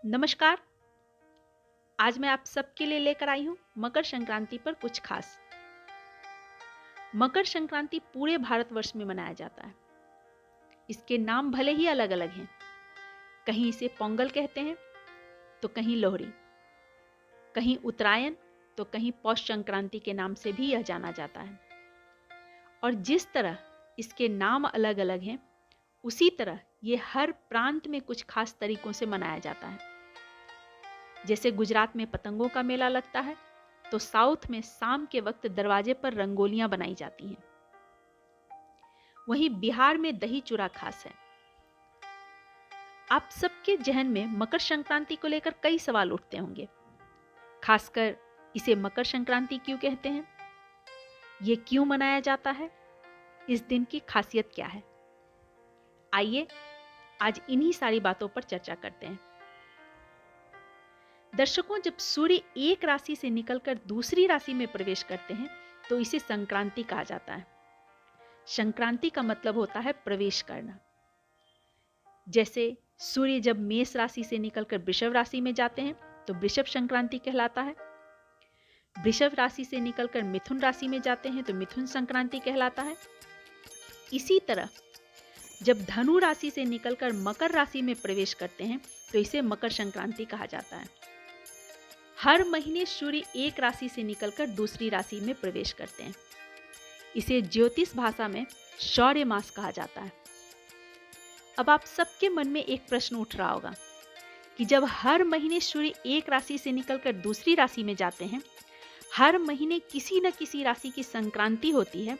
नमस्कार। आज मैं आप सबके लिए लेकर आई हूँ मकर संक्रांति पर कुछ खास। मकर संक्रांति पूरे भारतवर्ष में मनाया जाता है। इसके नाम भले ही अलग अलग हैं, कहीं इसे पोंगल कहते हैं तो कहीं लोहड़ी, कहीं उत्तरायण तो कहीं पौष संक्रांति के नाम से भी यह जाना जाता है। और जिस तरह इसके नाम अलग अलग हैं, उसी तरह ये हर प्रांत में कुछ खास तरीकों से मनाया जाता है। जैसे गुजरात में पतंगों का मेला लगता है, तो साउथ में शाम के वक्त दरवाजे पर रंगोलियां बनाई जाती हैं। वहीं बिहार में दही चूड़ा खास है। आप सबके जहन में मकर संक्रांति को लेकर कई सवाल उठते होंगे, खासकर इसे मकर संक्रांति क्यों कहते हैं, ये क्यों मनाया जाता है, इस दिन की खासियत क्या है। आइए आज इन्हीं सारी बातों पर चर्चा करते हैं। दर्शकों, जब सूर्य एक राशि से निकलकर दूसरी राशि में प्रवेश करते हैं तो इसे संक्रांति कहा जाता है। संक्रांति का मतलब होता है प्रवेश करना। जैसे सूर्य जब मेष राशि से निकलकर वृषभ राशि में जाते हैं तो वृषभ संक्रांति कहलाता है। वृषभ राशि से निकलकर मिथुन राशि में जाते हैं तो मिथुन संक्रांति कहलाता है। इसी तरह जब धनु राशि से निकलकर मकर राशि में प्रवेश करते हैं तो इसे मकर संक्रांति कहा जाता है। हर महीने सूर्य एक राशि से निकलकर दूसरी राशि में प्रवेश करते हैं। इसे ज्योतिष भाषा में शौर्य मास कहा जाता है। अब आप सबके मन में एक प्रश्न उठ रहा होगा कि जब हर महीने सूर्य एक राशि से निकलकर दूसरी राशि में जाते हैं, हर महीने किसी न किसी राशि की संक्रांति होती है,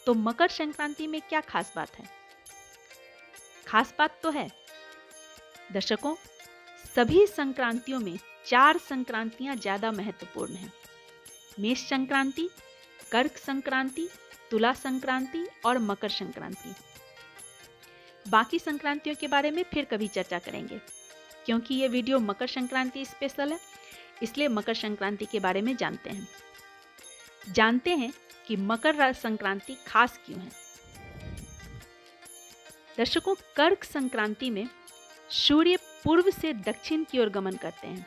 तो मकर संक्रांति में क्या खास बात है? खास बात तो है दर्शकों, सभी संक्रांतियों में 4 संक्रांतियां ज्यादा महत्वपूर्ण हैं। मेष संक्रांति, कर्क संक्रांति, तुला संक्रांति और मकर संक्रांति। बाकी संक्रांतियों के बारे में फिर कभी चर्चा करेंगे, क्योंकि ये वीडियो मकर संक्रांति स्पेशल है, इसलिए मकर संक्रांति के बारे में जानते हैं कि मकर संक्रांति खास क्यों है। दर्शकों, कर्क संक्रांति में सूर्य पूर्व से दक्षिण की ओर गमन करते हैं,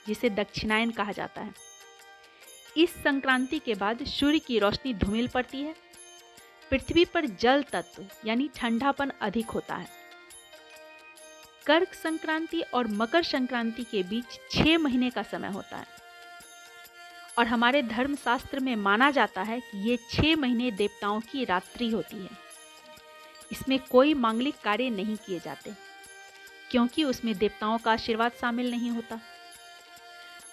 जिसे दक्षिणायन कहा जाता है। इस संक्रांति के बाद सूर्य की रोशनी धूमिल पड़ती है। पृथ्वी पर जल तत्व यानी ठंडापन अधिक होता है। कर्क संक्रांति और मकर संक्रांति के बीच 6 महीने का समय होता है और हमारे धर्मशास्त्र में माना जाता है कि ये 6 महीने देवताओं की रात्रि होती है। इसमें कोई मांगलिक कार्य नहीं किए जाते, क्योंकि उसमें देवताओं का आशीर्वाद शामिल नहीं होता।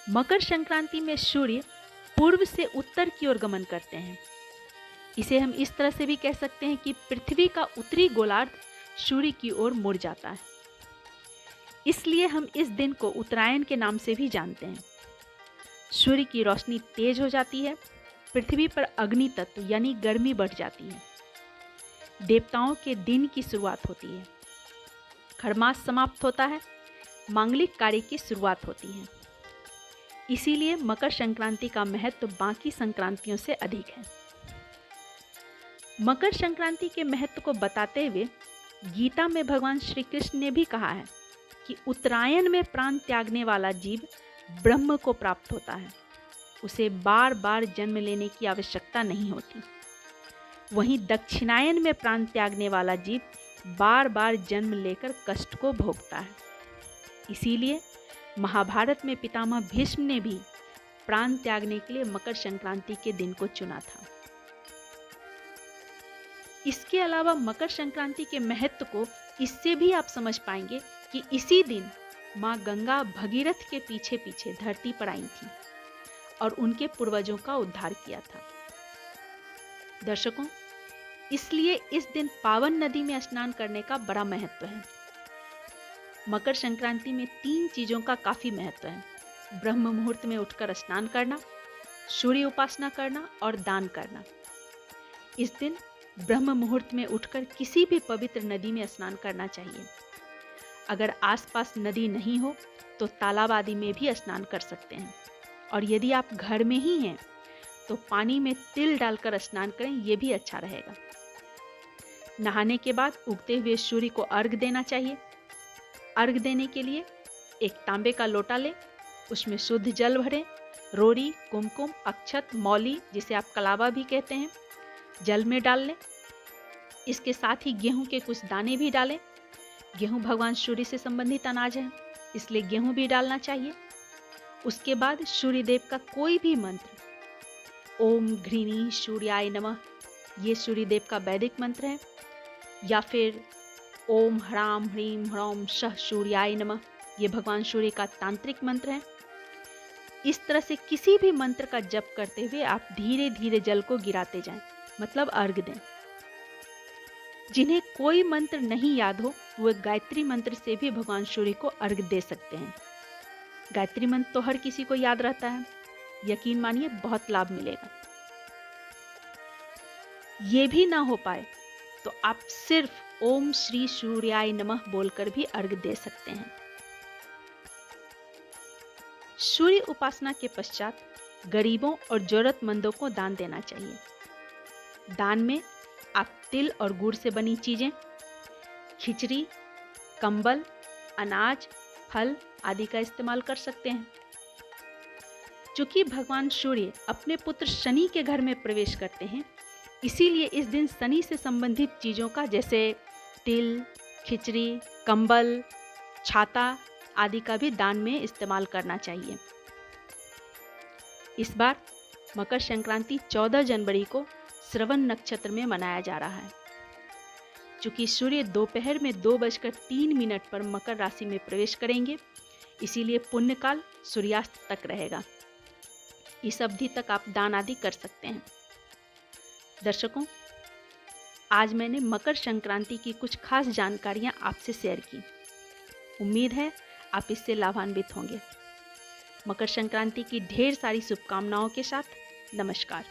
मकर संक्रांति में सूर्य पूर्व से उत्तर की ओर गमन करते हैं। इसे हम इस तरह से भी कह सकते हैं कि पृथ्वी का उत्तरी गोलार्ध सूर्य की ओर मुड़ जाता है। इसलिए हम इस दिन को उत्तरायण के नाम से भी जानते हैं। सूर्य की रोशनी तेज हो जाती है, पृथ्वी पर अग्नि तत्व यानी गर्मी बढ़ जाती है। देवताओं के दिन की शुरुआत होती है, खरमास समाप्त होता है, मांगलिक कार्य की शुरुआत होती है। इसीलिए मकर संक्रांति का महत्व बाकी संक्रांतियों से अधिक है। मकर संक्रांति के महत्व को बताते हुए गीता में भगवान श्री कृष्ण ने भी कहा है कि उत्तरायण में प्राण त्यागने वाला जीव ब्रह्म को प्राप्त होता है, उसे बार बार जन्म लेने की आवश्यकता नहीं होती। वहीं दक्षिणायन में प्राण त्यागने वाला जीव बार बार जन्म लेकर कष्ट को भोगता है। इसीलिए महाभारत में पितामह भीष्म ने भी प्राण त्यागने के लिए मकर संक्रांति के दिन को चुना था। इसके अलावा मकर संक्रांति के महत्व को इससे भी आप समझ पाएंगे कि इसी दिन मां गंगा भगीरथ के पीछे पीछे धरती पर आई थी और उनके पूर्वजों का उद्धार किया था। दर्शकों, इसलिए इस दिन पावन नदी में स्नान करने का बड़ा महत्व है। मकर संक्रांति में 3 चीजों का काफी महत्व है: ब्रह्म मुहूर्त में उठकर स्नान करना, सूर्य उपासना करना और दान करना। इस दिन ब्रह्म मुहूर्त में उठकर किसी भी पवित्र नदी में स्नान करना चाहिए। अगर आसपास नदी नहीं हो तो तालाब आदि में भी स्नान कर सकते हैं, और यदि आप घर में ही हैं तो पानी में तिल डालकर स्नान करें, यह भी अच्छा रहेगा। नहाने के बाद उगते हुए सूर्य को अर्घ देना चाहिए। अर्घ देने के लिए एक तांबे का लोटा लें, उसमें शुद्ध जल भरें, रोड़ी, कुमकुम, अक्षत, मौली जिसे आप कलावा भी कहते हैं, जल में डाल लें। इसके साथ ही गेहूं के कुछ दाने भी डालें। गेहूं भगवान सूर्य से संबंधित अनाज है, इसलिए गेहूं भी डालना चाहिए। उसके बाद सूर्य देव का कोई भी मंत्र, ओम घृणी सूर्याय नमः, ये सूर्य देव का वैदिक मंत्र है, या फिर ओम ह्राम ह्रीम ह्रौम सह सूर्याय नमः, ये भगवान सूर्य का तांत्रिक मंत्र है। इस तरह से किसी भी मंत्र का जप करते हुए आप धीरे धीरे जल को गिराते जाएं, मतलब अर्घ दें। जिन्हें कोई मंत्र नहीं याद हो वो गायत्री मंत्र से भी भगवान सूर्य को अर्घ दे सकते हैं। गायत्री मंत्र तो हर किसी को याद रहता है, यकीन मानिए बहुत लाभ मिलेगा। ये भी ना हो पाए तो आप सिर्फ ओम श्री सूर्याय नमः बोलकर भी अर्घ दे सकते हैं। सूर्य उपासना के पश्चात गरीबों और जरूरतमंदों को दान देना चाहिए। दान में आप तिल और गुड़ से बनी चीजें, खिचड़ी, कंबल, अनाज, फल आदि का इस्तेमाल कर सकते हैं। चूंकि भगवान सूर्य अपने पुत्र शनि के घर में प्रवेश करते हैं, इसीलिए इस दिन शनि से संबंधित चीजों का जैसे तिल, खिचड़ी, कंबल, छाता आदि का भी दान में इस्तेमाल करना चाहिए। इस बार मकर संक्रांति 14 जनवरी को श्रवण नक्षत्र में मनाया जा रहा है। चूंकि सूर्य दोपहर में 2:03 पर मकर राशि में प्रवेश करेंगे, इसीलिए पुण्यकाल सूर्यास्त तक रहेगा। इस अवधि तक आप दान आदि कर सकते हैं। दर्शकों, आज मैंने मकर संक्रांति की कुछ खास जानकारियां आपसे शेयर की। उम्मीद है आप इससे लाभान्वित होंगे। मकर संक्रांति की ढेर सारी शुभकामनाओं के साथ नमस्कार।